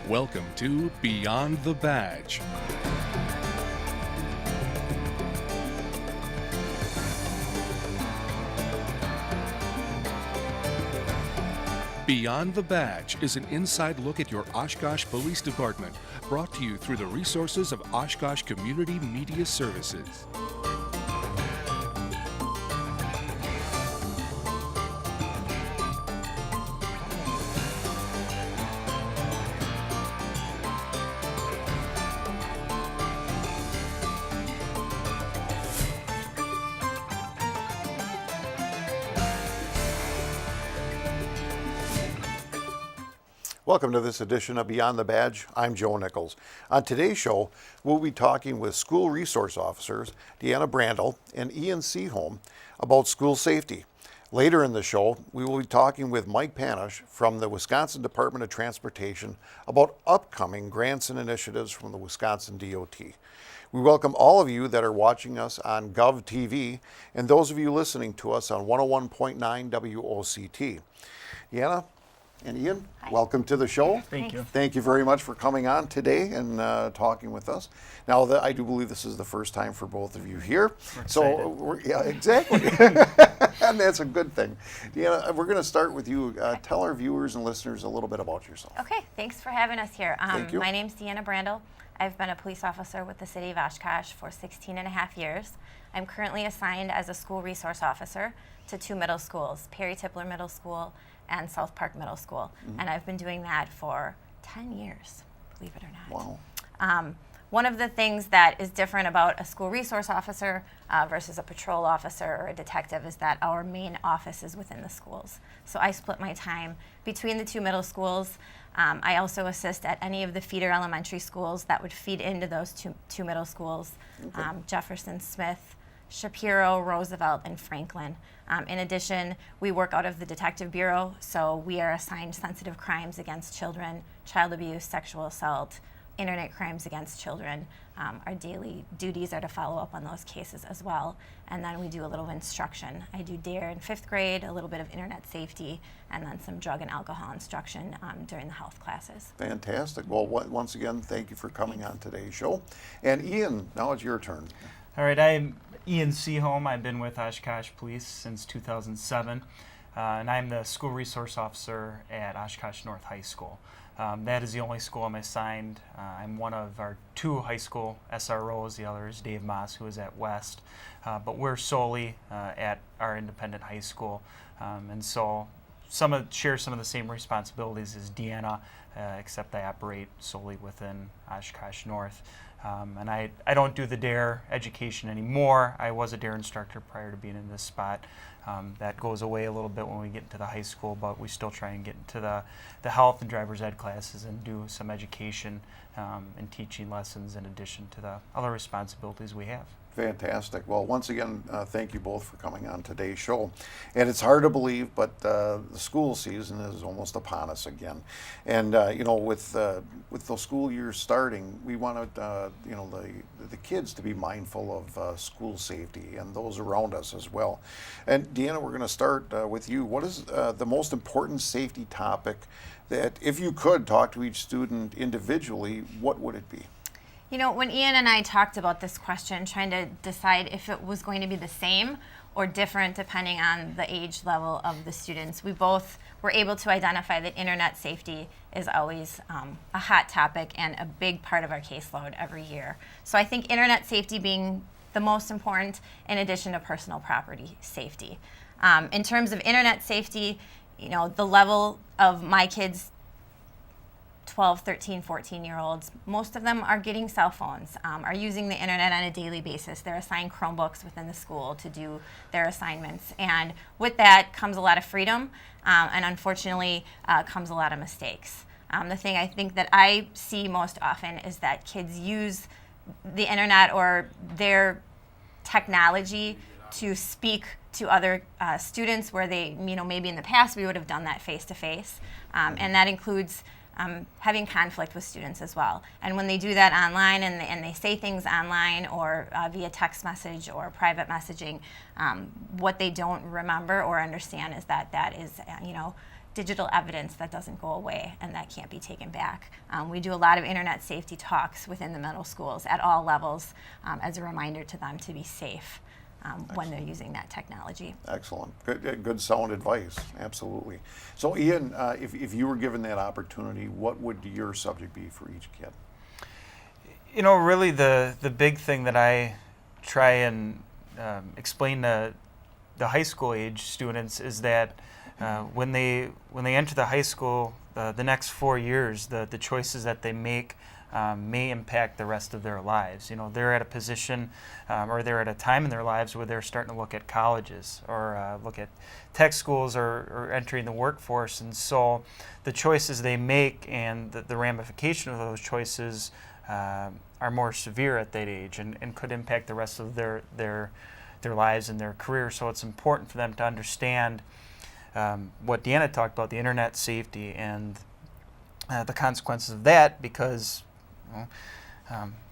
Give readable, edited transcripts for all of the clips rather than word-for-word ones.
Welcome to Beyond the Badge. Beyond the Badge is an inside look at your Oshkosh Police Department, brought to you through the resources of Oshkosh Community Media Services. Welcome to this edition of Beyond the Badge. I'm Joe Nichols. On today's show, we'll be talking with school resource officers Deanna Brandel and Ian Seaholm about school safety. Later in the show, we will be talking with Mike Panish from the Wisconsin Department of Transportation about upcoming grants and initiatives from the Wisconsin DOT. We welcome all of you that are watching us on GovTV and those of you listening to us on 101.9 WOCT. Deanna and Ian, Hi. Welcome to the show. Thank you. Thank you very much for coming on today and talking with us. Now, I do believe this is the first time for both of you here. Yeah, exactly. And that's a good thing. Deanna, we're going to start with you. Tell our viewers and listeners a little bit about yourself. Okay, thanks for having us here. Thank you. My name's Deanna Brandel. I've been a police officer with the city of Oshkosh for 16 and a half years. I'm currently assigned as a school resource officer to two middle schools, Perry Tippler Middle School and South Park Middle School. And I've been doing that for 10 years, believe it or not. Wow. One of the things that is different about a school resource officer versus a patrol officer or a detective is that our main office is within the schools. So I split my time between the two middle schools. I also assist at any of the feeder elementary schools that would feed into those two middle schools, Jefferson, Smith, Shapiro, Roosevelt, and Franklin. In addition, we work out of the Detective Bureau, so we are assigned sensitive crimes against children, child abuse, sexual assault, internet crimes against children. Our daily duties are to follow up on those cases as well. And then we do a little instruction. I do DARE in 5th grade, a little bit of internet safety, and then some drug and alcohol instruction during the health classes. Fantastic. Well, once again, thank you for coming on today's show. And Ian, now it's your turn. All right, I'm Ian Seaholm. I've been with Oshkosh Police since 2007, and I'm the school resource officer at Oshkosh North High School. That is the only school I'm assigned. I'm one of our two high school SROs. The other is Dave Moss, who is at West. But we're solely at our independent high school, and so share some of the same responsibilities as Deanna, except I operate solely within Oshkosh North. And I don't do the DARE education anymore. I was a DARE instructor prior to being in this spot. That goes away a little bit when we get into the high school, but we still try and get into the health and driver's ed classes and do some education and teaching lessons in addition to the other responsibilities we have. Fantastic. Well, once again, thank you both for coming on today's show. And it's hard to believe, but the school season is almost upon us again. And with the school year starting, we wanted the kids to be mindful of school safety and those around us as well. And Deanna, we're going to start with you. What is the most important safety topic that, if you could talk to each student individually, what would it be? You know, when Ian and I talked about this question, trying to decide if it was going to be the same or different depending on the age level of the students, we both were able to identify that internet safety is always a hot topic and a big part of our caseload every year. So I think internet safety being the most important in addition to personal property safety. In terms of internet safety, you know, the level of my kids' 12, 13, 14-year-olds, most of them are getting cell phones, are using the internet on a daily basis. They're assigned Chromebooks within the school to do their assignments. And with that comes a lot of freedom, and unfortunately comes a lot of mistakes. The thing I think that I see most often is that kids use the internet or their technology to speak to other students where they, maybe in the past we would have done that face-to-face. And that includes having conflict with students as well. And when they do that online and they say things online or via text message or private messaging, what they don't remember or understand is that is, digital evidence that doesn't go away and that can't be taken back. We do a lot of internet safety talks within the middle schools at all levels as a reminder to them to be safe when they're using that technology. Excellent. Good sound advice. Absolutely. So Ian, if you were given that opportunity, what would your subject be for each kid? You know, really the big thing that I try and explain to the high school age students is that when they enter the high school, the next 4 years, the choices that they make may impact the rest of their lives. You know, they're at a position or they're at a time in their lives where they're starting to look at colleges or look at tech schools or entering the workforce. And so the choices they make and the ramification of those choices are more severe at that age and could impact the rest of their lives and their career. So it's important for them to understand what Deanna talked about, the internet safety and the consequences of that, because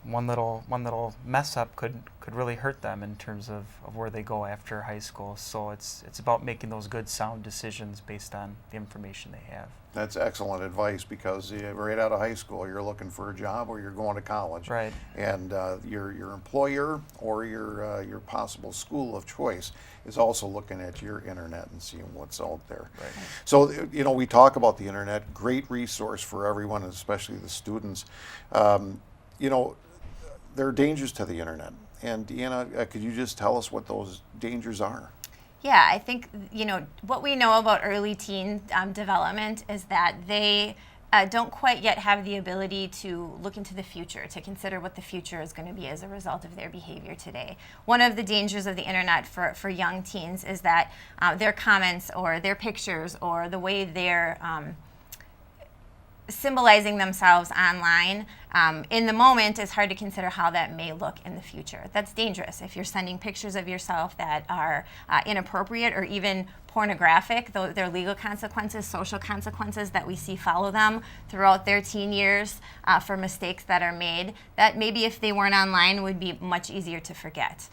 one little mess up could really hurt them in terms of where they go after high school. So it's about making those good, sound decisions based on the information they have. That's excellent advice, because right out of high school, you're looking for a job or you're going to college. Right. And your employer or your possible school of choice is also looking at your internet and seeing what's out there. Right. So, you know, we talk about the internet, great resource for everyone, especially the students. You know, there are dangers to the internet. And Deanna, could you just tell us what those dangers are? Yeah, I think, you know, what we know about early teen development is that they don't quite yet have the ability to look into the future, to consider what the future is going to be as a result of their behavior today. One of the dangers of the internet for young teens is that their comments or their pictures or the way they're symbolizing themselves online in the moment, is hard to consider how that may look in the future. That's dangerous. If you're sending pictures of yourself that are inappropriate or even pornographic, though there are legal consequences, social consequences that we see follow them throughout their teen years for mistakes that are made, that maybe if they weren't online would be much easier to forget.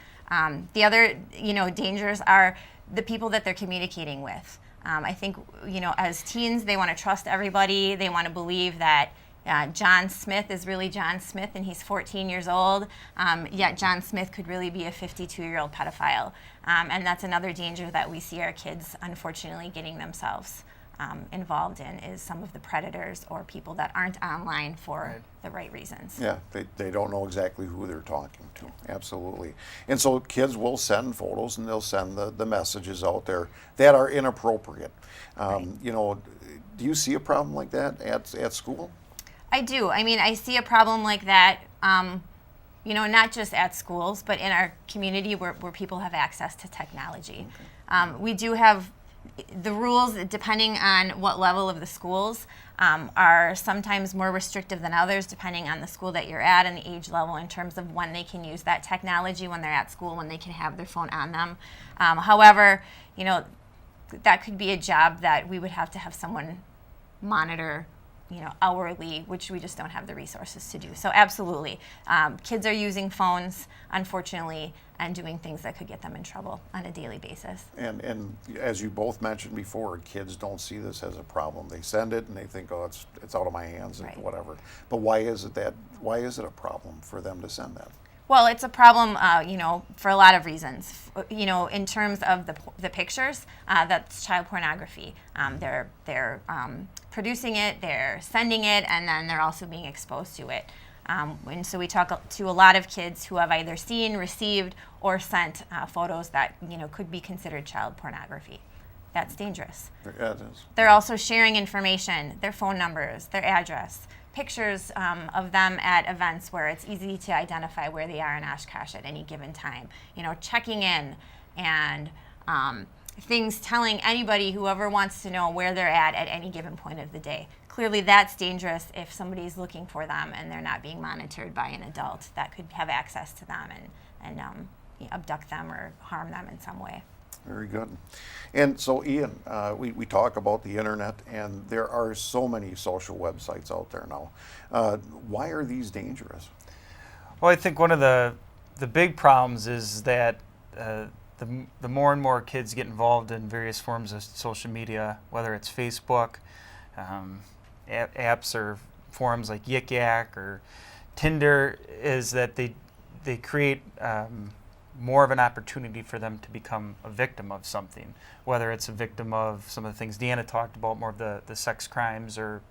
The other, you know, dangers are the people that they're communicating with. I think, you know, as teens, they want to trust everybody. They want to believe that John Smith is really John Smith and he's 14 years old, yet John Smith could really be a 52-year-old pedophile. And that's another danger that we see our kids, unfortunately, getting themselves involved in, is some of the predators or people that aren't online for the right reasons. Yeah, they don't know exactly who they're talking to. Absolutely. And so kids will send photos and they'll send the messages out there that are inappropriate. You know, do you see a problem like that at school? I do. I mean, I see a problem like that, you know, not just at schools, but in our community where people have access to technology. Okay. We do have the rules, depending on what level of the schools, are sometimes more restrictive than others, depending on the school that you're at and the age level in terms of when they can use that technology, when they're at school, when they can have their phone on them. However, you know, that could be a job that we would have to have someone monitor, you know, hourly, which we just don't have the resources to do. So absolutely, kids are using phones, unfortunately, and doing things that could get them in trouble on a daily basis. And as you both mentioned before, kids don't see this as a problem. They send it and they think, oh, it's out of my hands and whatever. But why is it a problem for them to send that? Well, it's a problem, you know, for a lot of reasons. You know, in terms of the pictures, that's child pornography. They're producing it, they're sending it, and then they're also being exposed to it. And so we talk to a lot of kids who have either seen, received, or sent photos that, you know, could be considered child pornography. That's dangerous. Yeah, it is. They're also sharing information, their phone numbers, their address, pictures of them at events where it's easy to identify where they are in Oshkosh at any given time. You know, checking in and things telling anybody, whoever wants to know where they're at any given point of the day. Clearly that's dangerous if somebody's looking for them and they're not being monitored by an adult that could have access to them and abduct them or harm them in some way. Very good. And so, Ian, we talk about the internet, and there are so many social websites out there now. Why are these dangerous? Well, I think one of the big problems is that the the more and more kids get involved in various forms of social media, whether it's Facebook, apps or forums like Yik Yak or Tinder, is that they create more of an opportunity for them to become a victim of something, whether it's a victim of some of the things Deanna talked about, more of the sex crimes or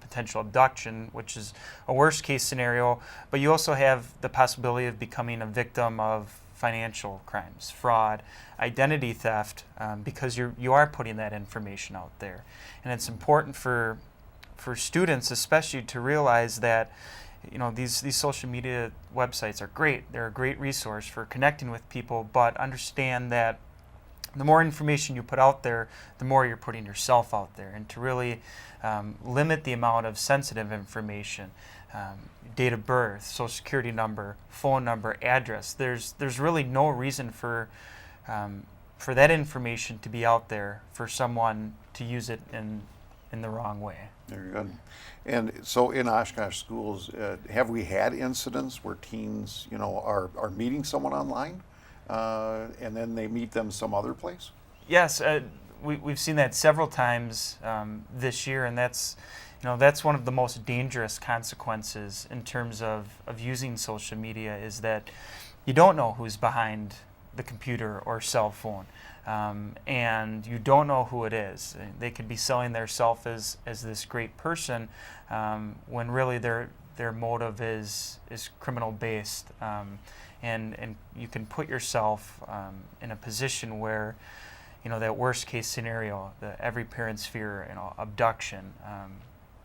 potential abduction, which is a worst case scenario, but you also have the possibility of becoming a victim of financial crimes, fraud, identity theft, because you are putting that information out there. And it's important for students especially to realize that these social media websites are great. They're a great resource for connecting with people, but understand that the more information you put out there, the more you're putting yourself out there. And to really limit the amount of sensitive information, date of birth, social security number, phone number, address, there's really no reason for that information to be out there for someone to use it in the wrong way. Very good. And so in Oshkosh schools, have we had incidents where teens, are meeting someone online, and then they meet them some other place? Yes, we've seen that several times this year, and that's one of the most dangerous consequences in terms of using social media, is that you don't know who's behind the computer or cell phone. And you don't know who it is. They could be selling their self as this great person, when really their motive is criminal based, and you can put yourself in a position where that worst case scenario, every parent's fear, abduction,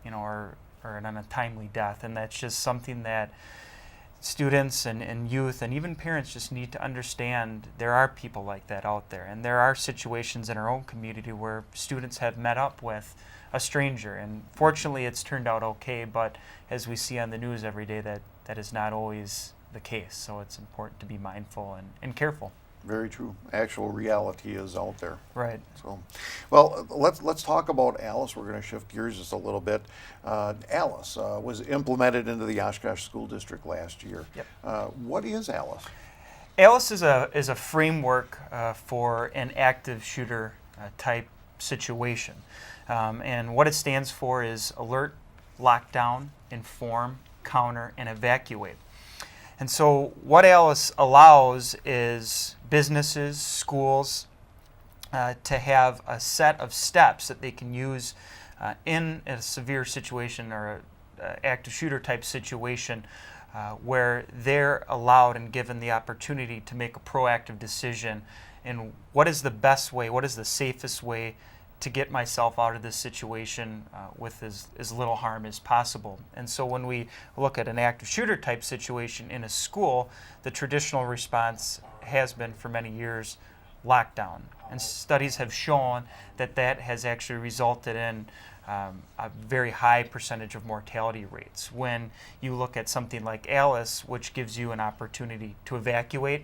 or an untimely death, and that's just something that students and youth and even parents just need to understand. There are people like that out there, and there are situations in our own community where students have met up with a stranger, and fortunately it's turned out okay, but as we see on the news every day, that is not always the case. So it's important to be mindful and careful. Very true. Actual reality is out there. Right. So, well, let's talk about Alice. We're going to shift gears just a little bit. Alice was implemented into the Oshkosh School District last year. Yep. What is Alice? Alice is a framework for an active shooter type situation, and what it stands for is alert, lockdown, inform, counter, and evacuate. And so what Alice allows is businesses, schools, to have a set of steps that they can use in a severe situation or an active shooter type situation, where they're allowed and given the opportunity to make a proactive decision in what is the best way, what is the safest way to get myself out of this situation with as little harm as possible. And so when we look at an active shooter type situation in a school, the traditional response has been for many years lockdown. And studies have shown that has actually resulted in a very high percentage of mortality rates. When you look at something like Alice, which gives you an opportunity to evacuate,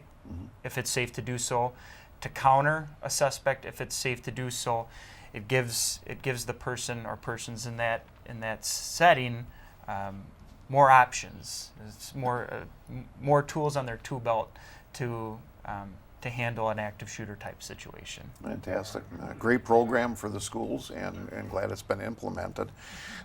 if it's safe to do so, to counter a suspect if it's safe to do so, it gives the person or persons in that setting more options. It's more tools on their tool belt to handle an active shooter type situation. Fantastic. Great program for the schools, and glad it's been implemented.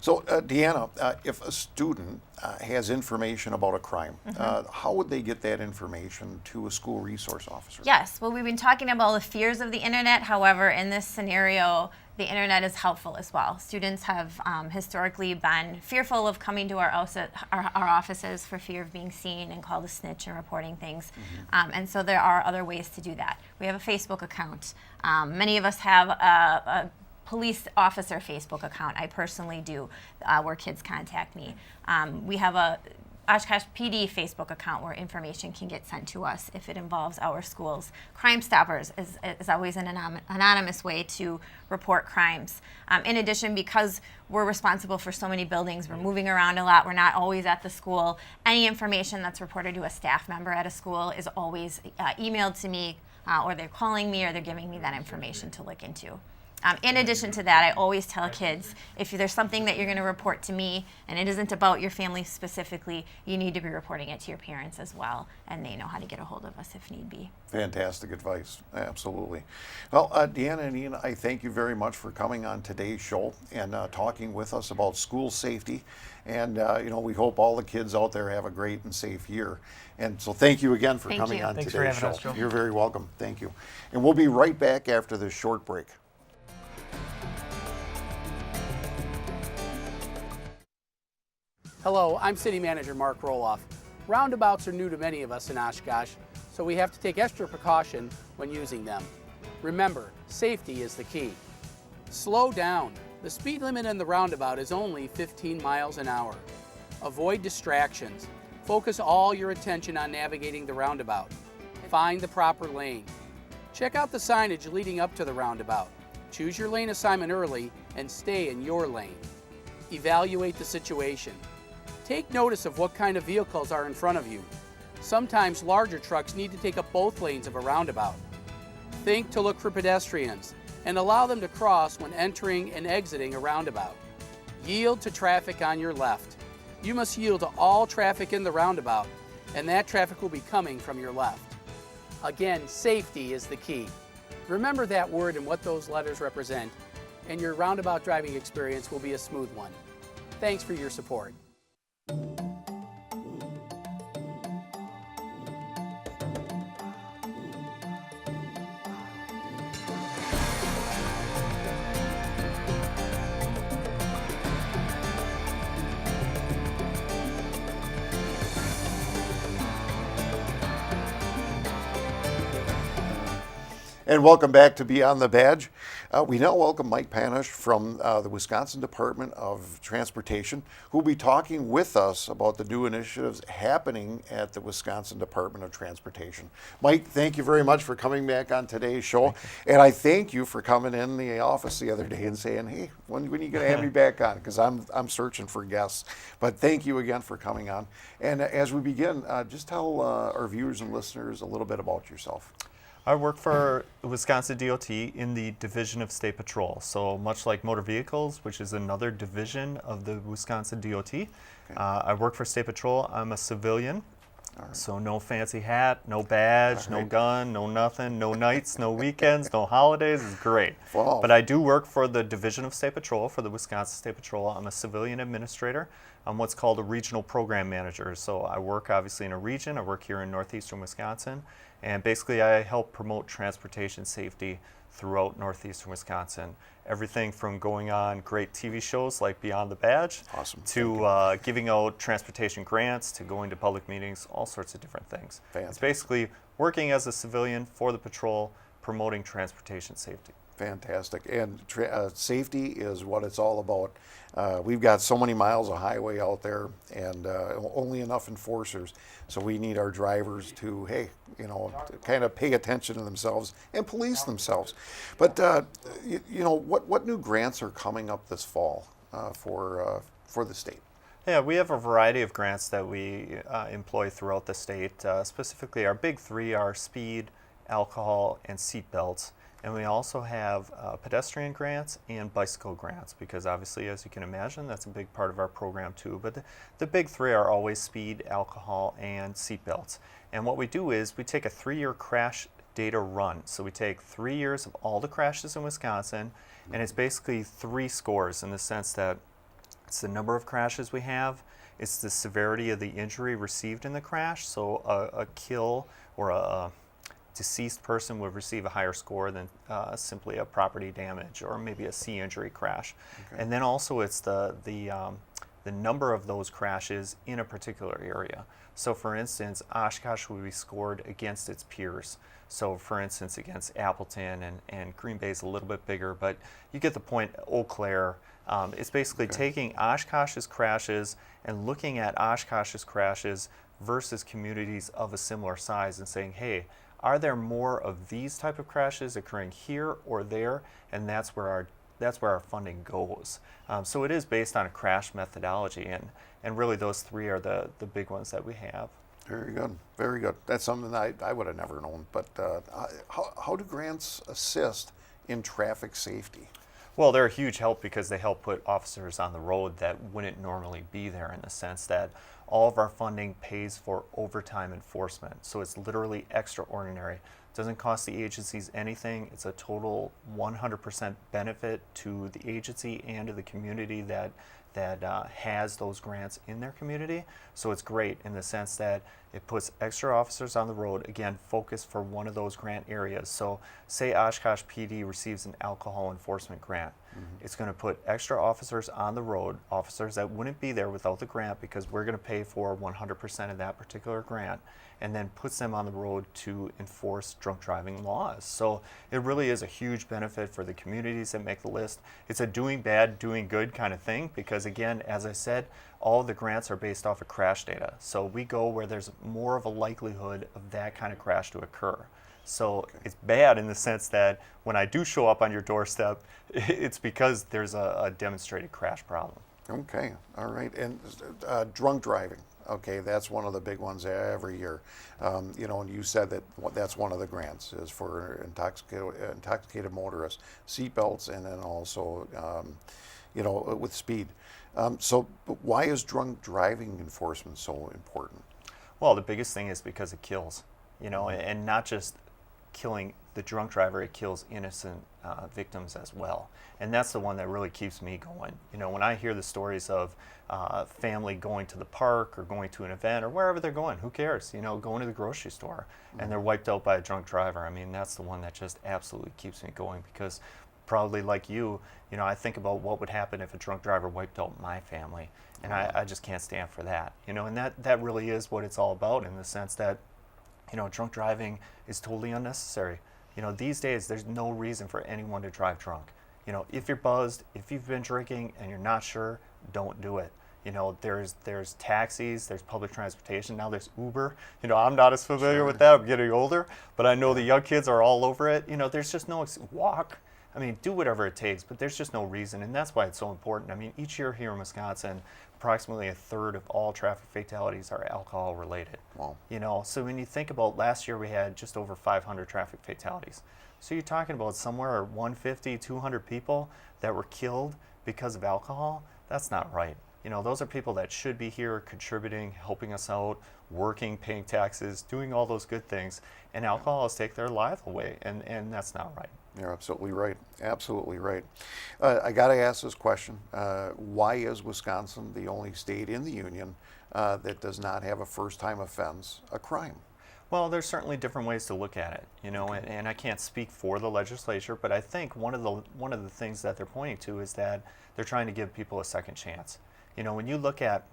So Deanna, if a student has information about a crime, how would they get that information to a school resource officer? Yes, well, we've been talking about the fears of the internet. However, in this scenario, the internet is helpful as well. Students have historically been fearful of coming to our offices for fear of being seen and called a snitch and reporting things. And so there are other ways to do that. We have a Facebook account. Many of us have a police officer Facebook account. I personally do, where kids contact me. We have a Oshkosh PD Facebook account where information can get sent to us if it involves our schools. Crime Stoppers is always an anonymous way to report crimes. In addition, because we're responsible for so many buildings, we're moving around a lot, we're not always at the school, any information that's reported to a staff member at a school is always emailed to me, or they're calling me, or they're giving me that information to look into. In addition to that, I always tell kids, if there's something that you're going to report to me and it isn't about your family specifically, you need to be reporting it to your parents as well, and they know how to get a hold of us if need be. Fantastic advice, absolutely. Well, Deanna and Ian, I thank you very much for coming on today's show and talking with us about school safety. And we hope all the kids out there have a great and safe year. And so thank you again for Thank coming you. on Thanks for today's having show. us, Joe. You're very welcome. Thank you. And we'll be right back after this short break. Hello, I'm City Manager Mark Roloff. Roundabouts are new to many of us in Oshkosh, so we have to take extra precaution when using them. Remember, safety is the key. Slow down. The speed limit in the roundabout is only 15 miles an hour. Avoid distractions. Focus all your attention on navigating the roundabout. Find the proper lane. Check out the signage leading up to the roundabout. Choose your lane assignment early and stay in your lane. Evaluate the situation. Take notice of what kind of vehicles are in front of you. Sometimes larger trucks need to take up both lanes of a roundabout. Think to look for pedestrians and allow them to cross when entering and exiting a roundabout. Yield to traffic on your left. You must yield to all traffic in the roundabout, and that traffic will be coming from your left. Again, safety is the key. Remember that word and what those letters represent, and your roundabout driving experience will be a smooth one. Thanks for your support. And welcome back to Beyond the Badge. We now welcome Mike Panish from the Wisconsin Department of Transportation, who will be talking with us about the new initiatives happening at the Wisconsin Department of Transportation. Mike, thank you very much for coming back on today's show. And I thank you for coming in the office the other day and saying, hey, when are you going to have me back on? Because I'm searching for guests. But thank you again for coming on. And as we begin, just tell our viewers and listeners a little bit about yourself. I work for the Wisconsin DOT in the Division of State Patrol. So much like motor vehicles, which is another division of the Wisconsin DOT, I work for State Patrol. I'm a civilian. So no fancy hat, no badge, no gun, no nothing, no nights, no weekends, no holidays. It's great. Wow. But I do work for the Division of State Patrol, for the Wisconsin State Patrol. I'm a civilian administrator. I'm what's called a regional program manager. So I work obviously in a region. I work here in northeastern Wisconsin. And basically I help promote transportation safety throughout northeastern Wisconsin. Everything from going on great TV shows like Beyond the Badge, Awesome. to giving out transportation grants, to going to public meetings, all sorts of different things. Fantastic. It's basically working as a civilian for the patrol, promoting transportation safety. Fantastic. And safety is what it's all about. We've got so many miles of highway out there and only enough enforcers. So we need our drivers to, to kind of pay attention to themselves and police themselves. But, what new grants are coming up this fall for the state? Yeah, we have a variety of grants that we employ throughout the state. Specifically, our big three are speed, alcohol, and seat belts. And we also have pedestrian grants and bicycle grants because obviously, as you can imagine, that's a big part of our program too. But the big three are always speed, alcohol, and seatbelts. And what we do is we take a 3-year crash data run. So we take 3 years of all the crashes in Wisconsin, and it's basically 3 scores in the sense that it's the number of crashes we have, it's the severity of the injury received in the crash. So a kill or a deceased person would receive a higher score than simply a property damage or maybe a sea injury crash. Okay. And then also it's the number of those crashes in a particular area. So for instance, Oshkosh will be scored against its peers. So for instance, against Appleton and Green Bay is a little bit bigger, but you get the point. Eau Claire. It's basically taking Oshkosh's crashes and looking at Oshkosh's crashes versus communities of a similar size and saying, hey, are there more of these type of crashes occurring here or there? And that's where our funding goes. So it is based on a crash methodology, and really those 3 are the big ones that we have. Very good, very good. That's something that I would have never known. But how do grants assist in traffic safety? Well, they're a huge help because they help put officers on the road that wouldn't normally be there, in the sense that all of our funding pays for overtime enforcement. So it's literally extraordinary. It doesn't cost the agencies anything. It's a total 100% benefit to the agency and to the community that has those grants in their community. So it's great in the sense that it puts extra officers on the road, again, focused for one of those grant areas. So say Oshkosh PD receives an alcohol enforcement grant. It's going to put extra officers on the road, officers that wouldn't be there without the grant, because we're going to pay for 100% of that particular grant, and then puts them on the road to enforce drunk driving laws. So it really is a huge benefit for the communities that make the list. It's a doing bad, doing good kind of thing, because again, as I said, all of the grants are based off of crash data. So we go where there's more of a likelihood of that kind of crash to occur. So it's bad in the sense that when I do show up on your doorstep, it's because there's a demonstrated crash problem. Okay, all right. And drunk driving, okay, that's one of the big ones every year. You know, and you said that that's one of the grants is for intoxicated motorists, seatbelts, and then also, you know, with speed. So why is drunk driving enforcement so important? Well, the biggest thing is because it kills, you know, and not just killing the drunk driver, it kills innocent victims as well. And that's the one that really keeps me going. You know, when I hear the stories of family going to the park or going to an event or wherever they're going, who cares? You know, going to the grocery store and they're wiped out by a drunk driver. I mean, that's the one that just absolutely keeps me going, because probably like you know, I think about what would happen if a drunk driver wiped out my family, and I just can't stand for that. You know, and that really is what it's all about, in the sense that, you know, drunk driving is totally unnecessary. You know, these days there's no reason for anyone to drive drunk. You know, if you're buzzed, if you've been drinking and you're not sure, don't do it. You know, there's taxis, there's public transportation, now there's Uber. You know, I'm not as familiar with that, I'm getting older, but I know the young kids are all over it. You know, there's just no walk. I mean, do whatever it takes, but there's just no reason, and that's why it's so important. I mean, each year here in Wisconsin, approximately a third of all traffic fatalities are alcohol related. Wow. You know, so when you think about last year, we had just over 500 traffic fatalities. So you're talking about somewhere 150, 200 people that were killed because of alcohol. That's not right. You know, those are people that should be here contributing, helping us out, working, paying taxes, doing all those good things, and alcohol has taken their life away, and that's not right. You're absolutely right. Absolutely right. I got to ask this question. Why is Wisconsin the only state in the union that does not have a first-time offense a crime? Well, there's certainly different ways to look at it, you know, and I can't speak for the legislature, but I think one of the things that they're pointing to is that they're trying to give people a second chance. You know, when you look at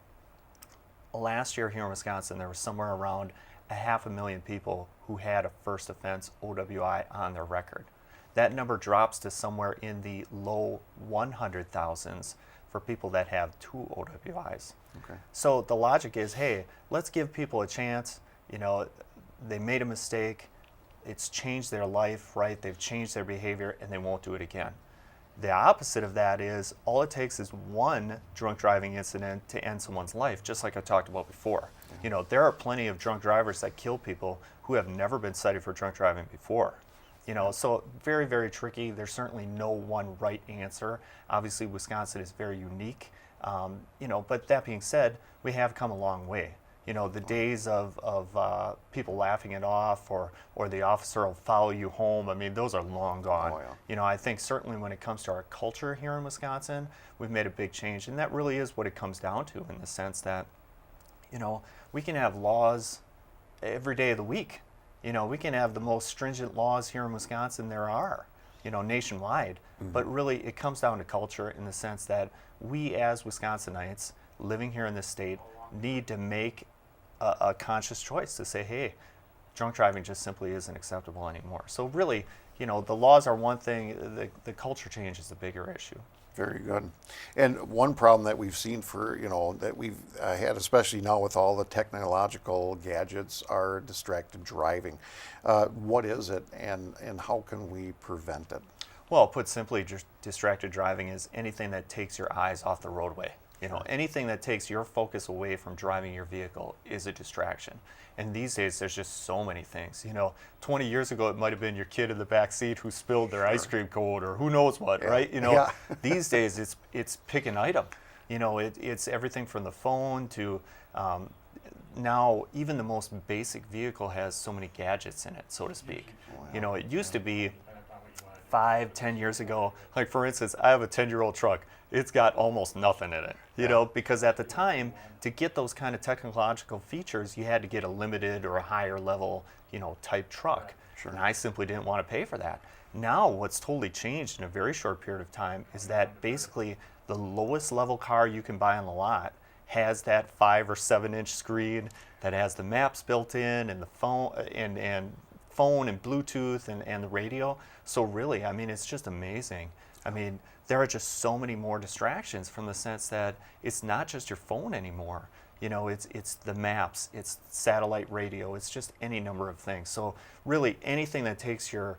last year here in Wisconsin, there was somewhere around 500,000 people who had a first offense OWI on their record. That number drops to somewhere in the low 100,000s for people that have 2 OWIs. Okay. So the logic is, hey, let's give people a chance. You know, they made a mistake. It's changed their life, right? They've changed their behavior, and they won't do it again. The opposite of that is all it takes is one drunk driving incident to end someone's life, just like I talked about before. Yeah. You know, there are plenty of drunk drivers that kill people who have never been cited for drunk driving before. You know, so very, very tricky. There's certainly no one right answer. Obviously, Wisconsin is very unique. You know, but that being said, we have come a long way. You know, the days of people laughing it off or the officer will follow you home, I mean, those are long gone. Oh, yeah. You know, I think certainly when it comes to our culture here in Wisconsin, we've made a big change. And that really is what it comes down to, in the sense that, you know, we can have laws every day of the week. You know, we can have the most stringent laws here in Wisconsin there are, you know, nationwide. Mm-hmm. But really, it comes down to culture, in the sense that we as Wisconsinites living here in this state need to make a conscious choice to say, hey, drunk driving just simply isn't acceptable anymore. So really, you know, the laws are one thing, the culture change is the bigger issue. Very good. And one problem that we've seen for, you know, that we've had, especially now with all the technological gadgets, are distracted driving. What is it, and how can we prevent it? Well, put simply, just distracted driving is anything that takes your eyes off the roadway. You know, anything that takes your focus away from driving your vehicle is a distraction. And these days, there's just so many things. You know, 20 years ago, it might have been your kid in the back seat who spilled their ice cream cone or who knows what, right? You know, these days, it's pick an item. You know, it's everything from the phone to now even the most basic vehicle has so many gadgets in it, so to speak. You know, it used to be 5-10 years ago, like for instance, I have a 10-year-old truck. It's got almost nothing in it, you know, because at the time, to get those kind of technological features, you had to get a limited or a higher level, you know, type truck. And I simply didn't want to pay for that. Now, what's totally changed in a very short period of time is that basically the lowest level car you can buy on the lot has that 5 or 7 inch screen that has the maps built in and the phone and phone and Bluetooth and the radio. So really, I mean, it's just amazing. I mean, there are just so many more distractions from the sense that it's not just your phone anymore. You know, it's the maps, it's satellite radio, it's just any number of things. So really, anything that takes your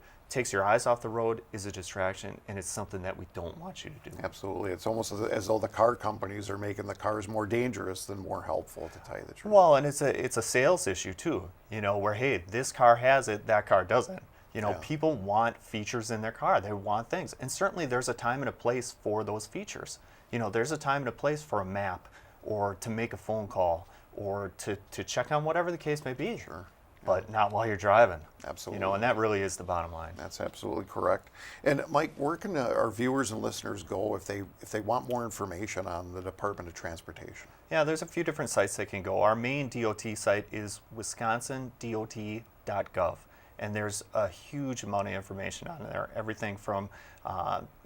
eyes off the road is a distraction, and it's something that we don't want you to do. Absolutely. It's almost as though the car companies are making the cars more dangerous than more helpful, to tell you the truth. Well, and it's a sales issue too, you know, where, hey, this car has it, that car doesn't. You know, people want features in their car. They want things. And certainly there's a time and a place for those features. You know, there's a time and a place for a map or to make a phone call or to check on whatever the case may be. Sure. But not while you're driving. Absolutely. You know, and that really is the bottom line. That's absolutely correct. And Mike, where can our viewers and listeners go if they want more information on the Department of Transportation? Yeah, there's a few different sites they can go. Our main DOT site is wisconsindot.gov. And there's a huge amount of information on there, everything from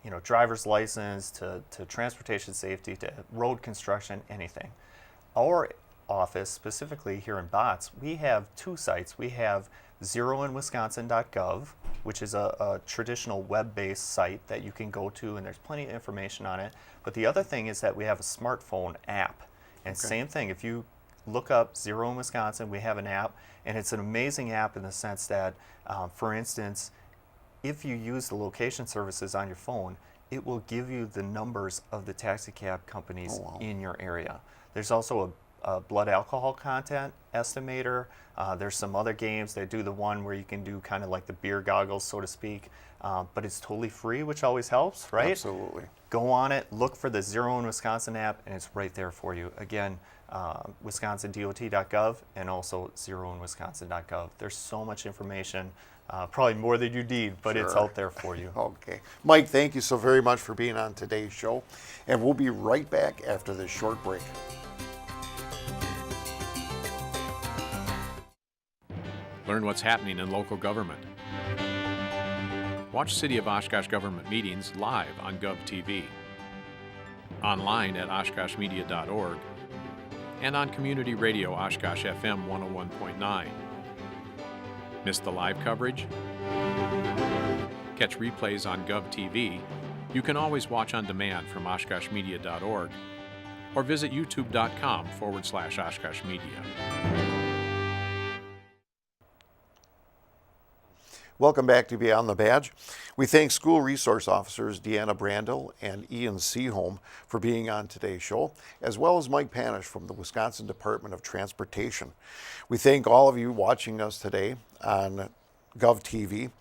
you know, driver's license to transportation safety to road construction, anything. Our office, specifically here in Botts, we have 2 sites. We have zeroinwisconsin.gov, which is a traditional web-based site that you can go to, and there's plenty of information on it. But the other thing is that we have a smartphone app. And same thing, if you look up Zero in Wisconsin, we have an app, and it's an amazing app in the sense that, for instance, if you use the location services on your phone, it will give you the numbers of the taxi cab companies in your area. There's also a blood alcohol content estimator. There's some other games. They do the one where you can do kind of like the beer goggles, so to speak, but it's totally free, which always helps, right? Absolutely. Go on it, look for the Zero in Wisconsin app, and it's right there for you. Again, wisconsindot.gov and also zeroinwisconsin.gov. There's so much information, probably more than you need, but it's out there for you. Okay. Mike, thank you so very much for being on today's show, and we'll be right back after this short break. Learn what's happening in local government. Watch City of Oshkosh government meetings live on GovTV, online at oshkoshmedia.org, and on Community Radio Oshkosh FM 101.9. Miss the live coverage? Catch replays on GovTV. You can always watch on demand from oshkoshmedia.org or visit youtube.com/OshkoshMedia. Welcome back to Beyond the Badge. We thank school resource officers Deanna Brandel and Ian Seaholm for being on today's show, as well as Mike Panish from the Wisconsin Department of Transportation. We thank all of you watching us today on GovTV.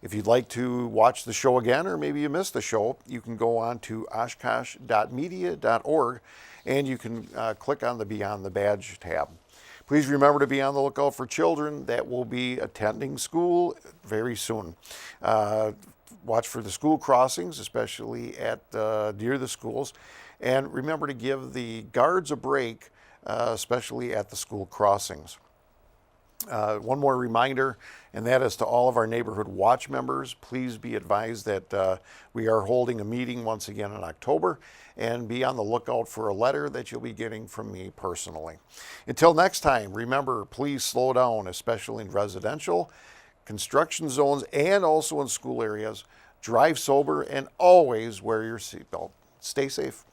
If you'd like to watch the show again, or maybe you missed the show, you can go on to oshkosh.media.org and you can click on the Beyond the Badge tab. Please remember to be on the lookout for children that will be attending school very soon. Watch for the school crossings, especially at near the schools. And remember to give the guards a break, especially at the school crossings. One more reminder, and that is to all of our neighborhood watch members, please be advised that we are holding a meeting once again in October, and be on the lookout for a letter that you'll be getting from me personally. Until next time, remember, please slow down, especially in residential, construction zones, and also in school areas. Drive sober and always wear your seatbelt. Stay safe.